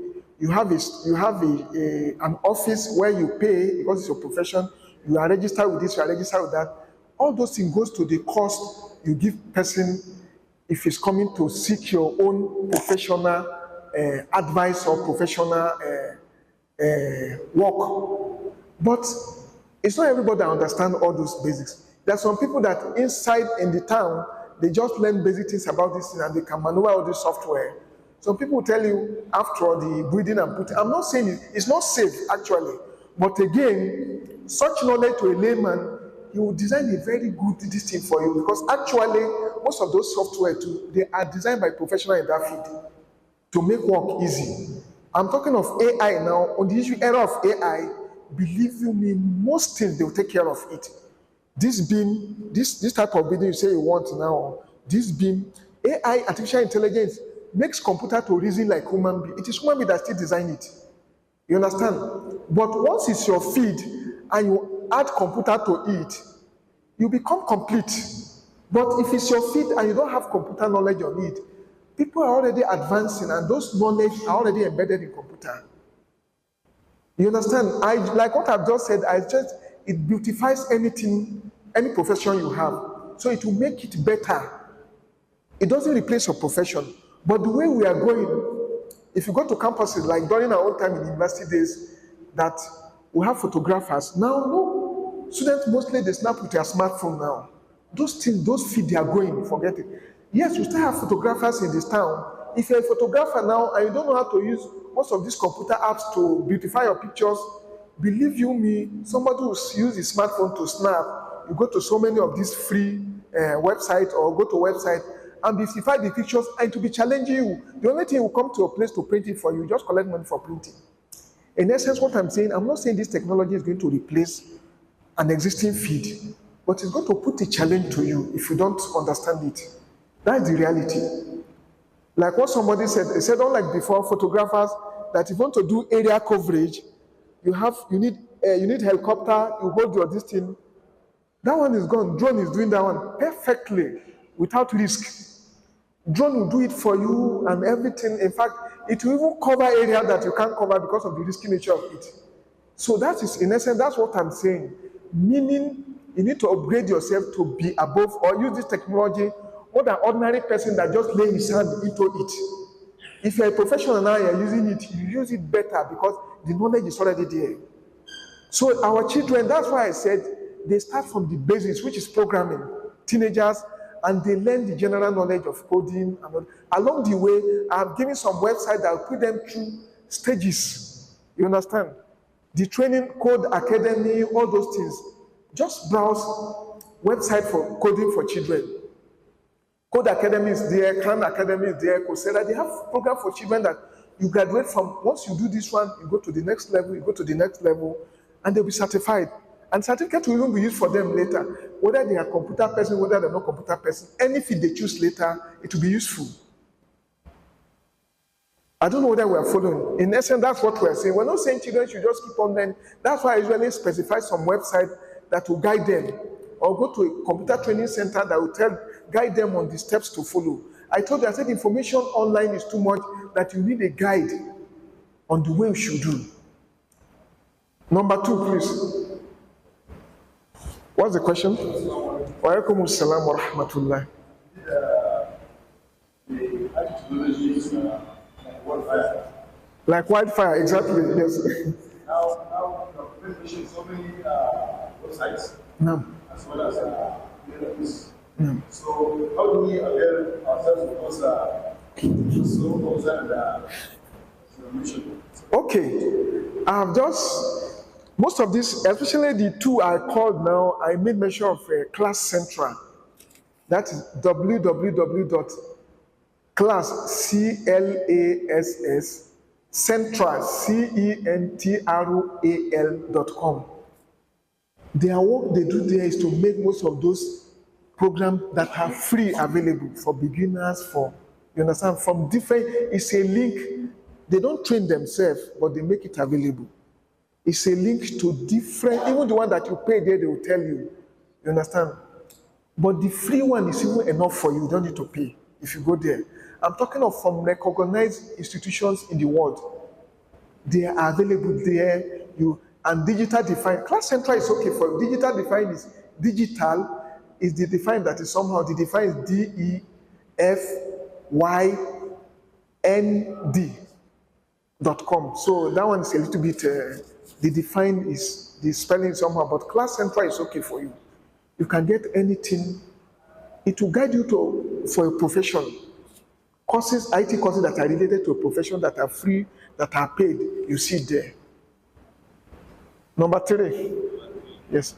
Speaker 1: have an office where you pay because it's your profession. You are registered with this, you are registered with that. All those things goes to the cost you give person if he's coming to seek your own professional advice or professional work. But it's not everybody that understands all those basics. There are some people that inside in the town, they just learn basic things about this thing and they can maneuver all this software. Some people will tell you after the breeding and putting. I'm not saying it's not safe actually, but again, such knowledge to a layman, he will design a very good this thing for you because actually most of those software too, they are designed by professionals in that field to make work easy. I'm talking of AI now. On the era of AI, believe you me, most things they will take care of it. This type of building you say you want now, this beam, AI, artificial intelligence, makes computer to reason like human being. It is human being that still design it. You understand? But once it's your feed and you add computer to it, you become complete. But if it's your feed and you don't have computer knowledge on it, people are already advancing and those knowledge are already embedded in computer. You understand? Like what I've just said, it beautifies anything, any profession you have. So it will make it better. It doesn't replace your profession. But the way we are going, if you go to campuses, like during our own time in university days, that we have photographers. Now, no. Students mostly, they snap with their smartphone now. Those things, those feed, they are going, forget it. Yes, we still have photographers in this town. If you're a photographer now and you don't know how to use most of these computer apps to beautify your pictures, believe you me, somebody who uses his smartphone to snap, you go to so many of these free websites or go to website and beautify the pictures, and to be challenging you. The only thing will come to a place to print it for you, just collect money for printing. In essence, what I'm saying, I'm not saying this technology is going to replace an existing feed, but it's going to put a challenge to you if you don't understand it. That's the reality. Like what somebody said, they said, unlike before, photographers, that if you want to do area coverage, you need helicopter, you hold your this thing. That one is gone. Drone is doing that one perfectly without risk. Drone will do it for you and everything. In fact, it will even cover area that you can't cover because of the risky nature of it. So that is, in essence, that's what I'm saying. Meaning, you need to upgrade yourself to be above or use this technology more than ordinary person that just lay his hand into it. If you're a professional now, you're using it, you use it better because the knowledge is already there. So our children, that's why I said, they start from the basics, which is programming, teenagers, and they learn the general knowledge of coding. And along the way, I'm giving some websites that will put them through stages. You understand? The training, Code Academy, all those things. Just browse website for coding for children. Code Academy is there, Khan Academy is there, Coursera. They have program for children that you graduate from. Once you do this one, you go to the next level, you go to the next level, and they'll be certified. And certificate will even be used for them later. Whether they are computer person, whether they're not computer person, any field they choose later, it will be useful. I don't know whether we are following. In essence, that's what we're saying. We're not saying children should just keep on learning. That's why I usually specify some website that will guide them. Or go to a computer training center that will guide them on the steps to follow. I told you, I said information online is too much, that you need a guide on the way you should do. Number 2, please. What's the question? Wa alaikum assalam wa rahmatullah.
Speaker 2: The technology is like wildfire.
Speaker 1: Like wildfire, exactly, yes.
Speaker 2: Now, you mentioned so many websites, as well as this. So, how do we avail ourselves of those so concerned information?
Speaker 1: Okay, I've just. Most of this, especially the 2 I called now, I made mention of Class Central. That is Central, Central.com. Their work they do there is to make most of those programs that are free available for beginners, you understand, from different, it's a link. They don't train themselves, but they make it available. It's a link to different, even the one that you pay there, they will tell you. You understand? But the free one is even enough for you. You don't need to pay if you go there. I'm talking of from recognized institutions in the world. They are available there. And digital defined. Class Central is okay for you. Digital defined is digital is the defined that is somehow the defined is DEFYND.com. So that one is a little bit. The define is the spelling somehow, but Class Central is okay for you. You can get anything. It will guide you for a profession. Courses, IT courses that are related to a profession that are free, that are paid, you see there. Number 3. Yes.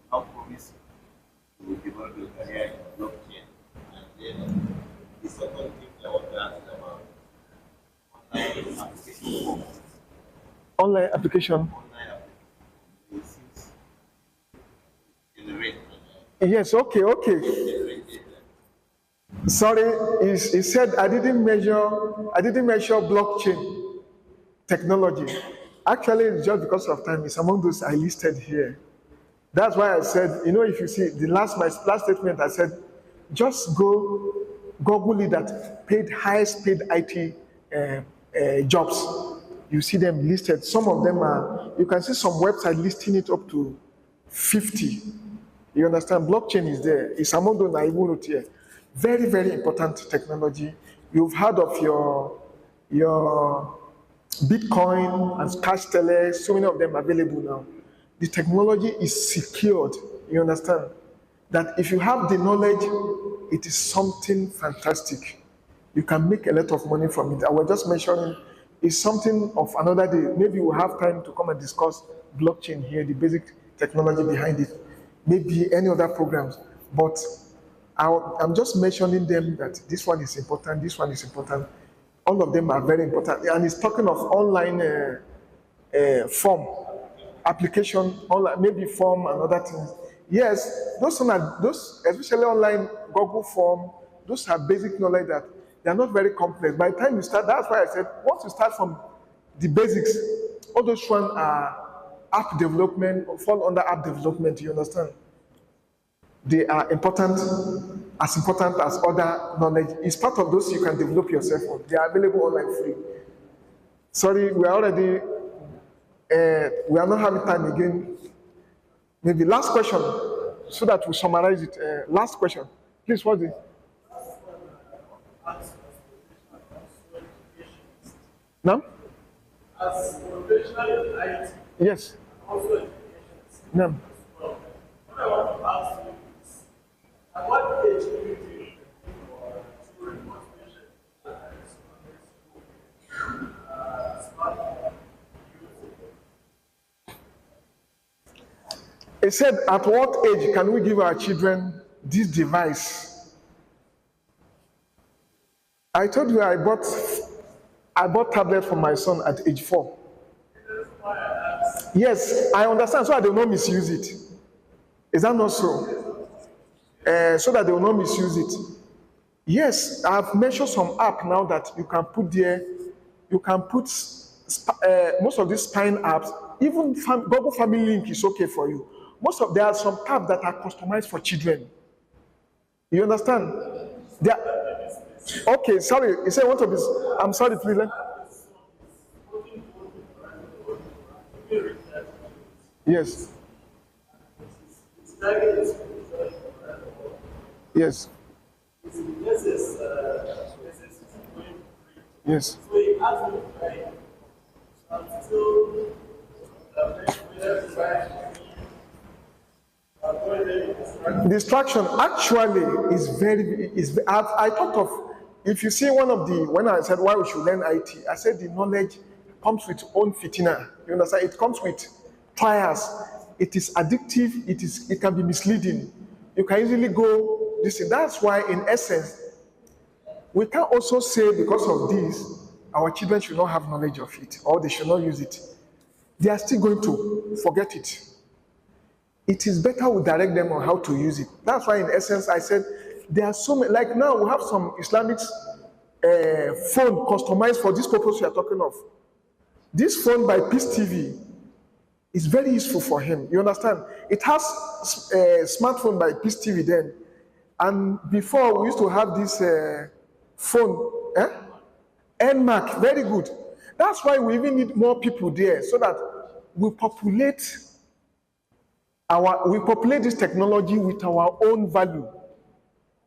Speaker 3: How promising to develop your career in blockchain, and then the second thing I want to ask about
Speaker 1: Online application. Yes, okay. Sorry, he said I didn't measure blockchain technology. Actually, it's just because of time. It's among those I listed here. That's why I said, if you see my last statement, I said, just Google it that highest paid IT jobs. You see them listed. Some of them are, you can see some website listing it up to 50. You understand? Blockchain is there. It's among those that even wrote here. Very, very important technology. You've heard of your Bitcoin and cash tele, so many of them available now. The technology is secured. You understand? That if you have the knowledge, it is something fantastic. You can make a lot of money from it. I was just mentioning, it's something of another day. Maybe we'll have time to come and discuss blockchain here, the basic technology behind it. Maybe any other programs. But I'm just mentioning them that this one is important, this one is important. All of them are very important. And it's talking of online form, application, online, maybe form and other things. Yes, those especially online Google form, those are basic knowledge that they are not very complex. By the time you start, that's why I said, once you start from the basics, all those ones are app development, or fall under app development, you understand? They are important as other knowledge. It's part of those you can develop yourself on. They are available online free. Sorry, we are not having time again. Maybe last question, so that we summarize it. Last question. Please, what's it? No?
Speaker 2: As professional in IT,
Speaker 1: Yes.
Speaker 2: also education.
Speaker 1: No.
Speaker 2: What I want to ask you is, at what age do you think for children must be smartphone using?
Speaker 1: It said, at what age can we give our children this device? I told you I bought tablet for my son at age 4. Yes, I understand, so that they will not misuse it. Is that not so? So that they will not misuse it. Yes, I've mentioned some app now that you can put there. You can put most of these spine apps. Even Google Family Link is okay for you. There are some tabs that are customized for children. You understand? Okay, sorry. You say one of this. I'm sorry, please. Yes. Yes. Yes. Distraction actually is I thought of, if you see when I said why we should learn IT, I said the knowledge comes with own fitina. You understand? It comes with trials. It is addictive, it can be misleading. You can easily go this thing. That's why in essence we can also say because of this our children should not have knowledge of it or they should not use it. They are still going to forget it. It is better we direct them on how to use it. That's why in essence I said there are so many, like now we have some Islamic phone customized for this purpose we are talking of. This phone by Peace TV is very useful for him. You understand? It has a smartphone by Peace TV then. And before we used to have this phone, NMAC, very good. That's why we even need more people there so that we populate this technology with our own value.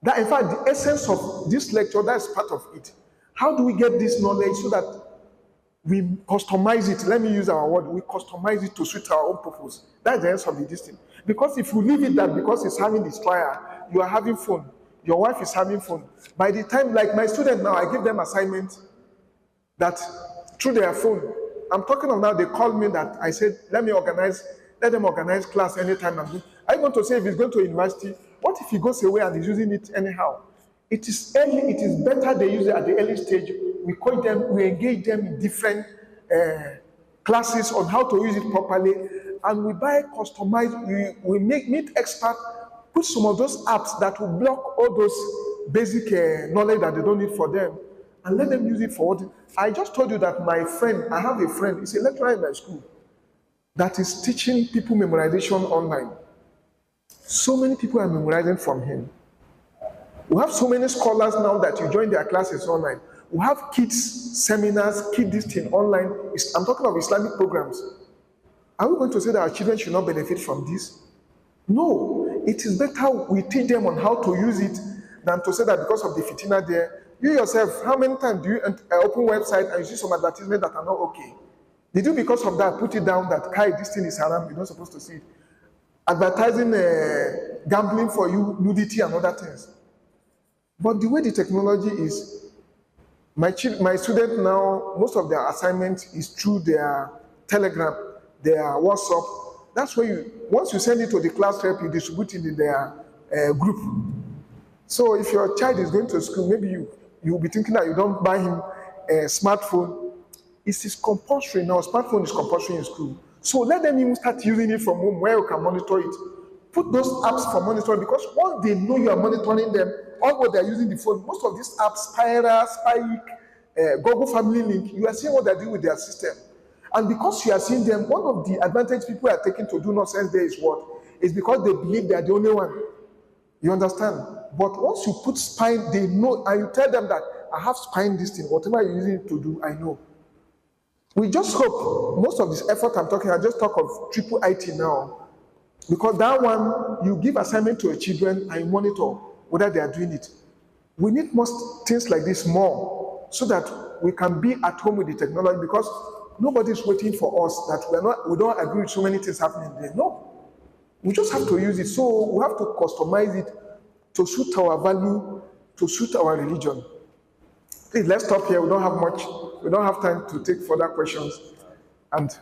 Speaker 1: That in fact the essence of this lecture, that's part of it. How do we get this knowledge so that we customize it? Let me use our word. We customize it to suit our own purpose. That's the essence of the thing. Because if you leave it that because it's having this trial, you are having fun. Your wife is having fun. By the time, like my student now, I give them assignment that through their phone. I'm talking of now, they called me that I said, let them organize class anytime. I want to say if he's going to university, what if he goes away and is using it anyhow? It is early, it is better they use it at the early stage. We coach them, we engage them in different classes on how to use it properly, and we buy customized, we meet experts, put some of those apps that will block all those basic knowledge that they don't need for them, and let them use it for what. I just told you that I have a friend, he's a lecturer in my school, that is teaching people memorization online. So many people are memorizing from him. We have so many scholars now that you join their classes online. We have kids seminars, this thing online. I'm talking of Islamic programs. Are we going to say that our children should not benefit from this? No. it is better we teach them on how to use it than to say that because of the fitina there. You yourself, how many times do you open website and you see some advertisements that are not okay? Did you, because of that, put it down that, Kai, this thing is haram, you're not supposed to see it? Advertising gambling for you, nudity and other things. But the way the technology is, my student now, most of their assignment is through their Telegram, their WhatsApp. That's where once you send it to the class rep, you distribute it in their group. So if your child is going to school, maybe you'll be thinking that you don't buy him a smartphone. It is compulsory now. Smartphone is compulsory in school. So let them even start using it from home where you can monitor it. Put those apps for monitoring, because once they know you are monitoring them, all what they're using the phone, most of these apps, Spira, Spike, Google Family Link, you are seeing what they're doing with their system. And because you are seeing them, one of the advantage people are taking to do nonsense there is what? Is because they believe they are the only one. You understand? But once you put spine, they know, and you tell them that I have spine this thing, whatever you're using it to do, I know. We just hope, most of this effort I'm talking, I just talk of triple IT now, because that one, you give assignment to your children and you monitor whether they are doing it. We need most things like this more, so that we can be at home with the technology, because nobody's waiting for us that we don't agree with so many things happening there. No. We just have to use it. So we have to customize it to suit our value, to suit our religion. Please, let's stop here. We don't have much. We don't have time to take further questions. And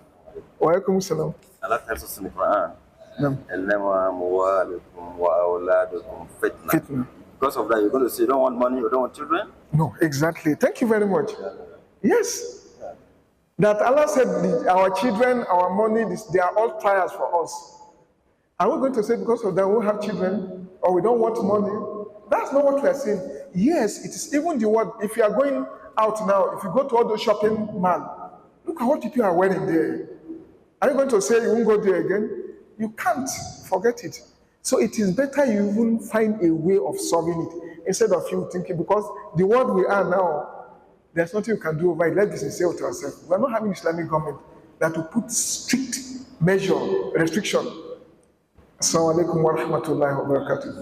Speaker 1: wa alaikum salam.
Speaker 3: Allah tells us in the Quran, fitna. Because of that, you're going to say you don't want money, you don't want children?
Speaker 1: No, exactly. Thank you very much. Yes. That Allah said our children, our money, they are all trials for us. Are we going to say because of that we won't have children, or we don't want money? That's not what we are saying. Yes, it is even the word. If you are going out now, if you go to all those shopping malls, look at what people are wearing there. Are you going to say you won't go there again? You can't. Forget it. So it is better you even find a way of solving it instead of you thinking, because the world we are now, there's nothing you can do over it. Let's be sincere to ourselves. We are not having Islamic government that will put strict measure, restriction. Assalamu alaikum wa rahmatullahi wa barakatuh.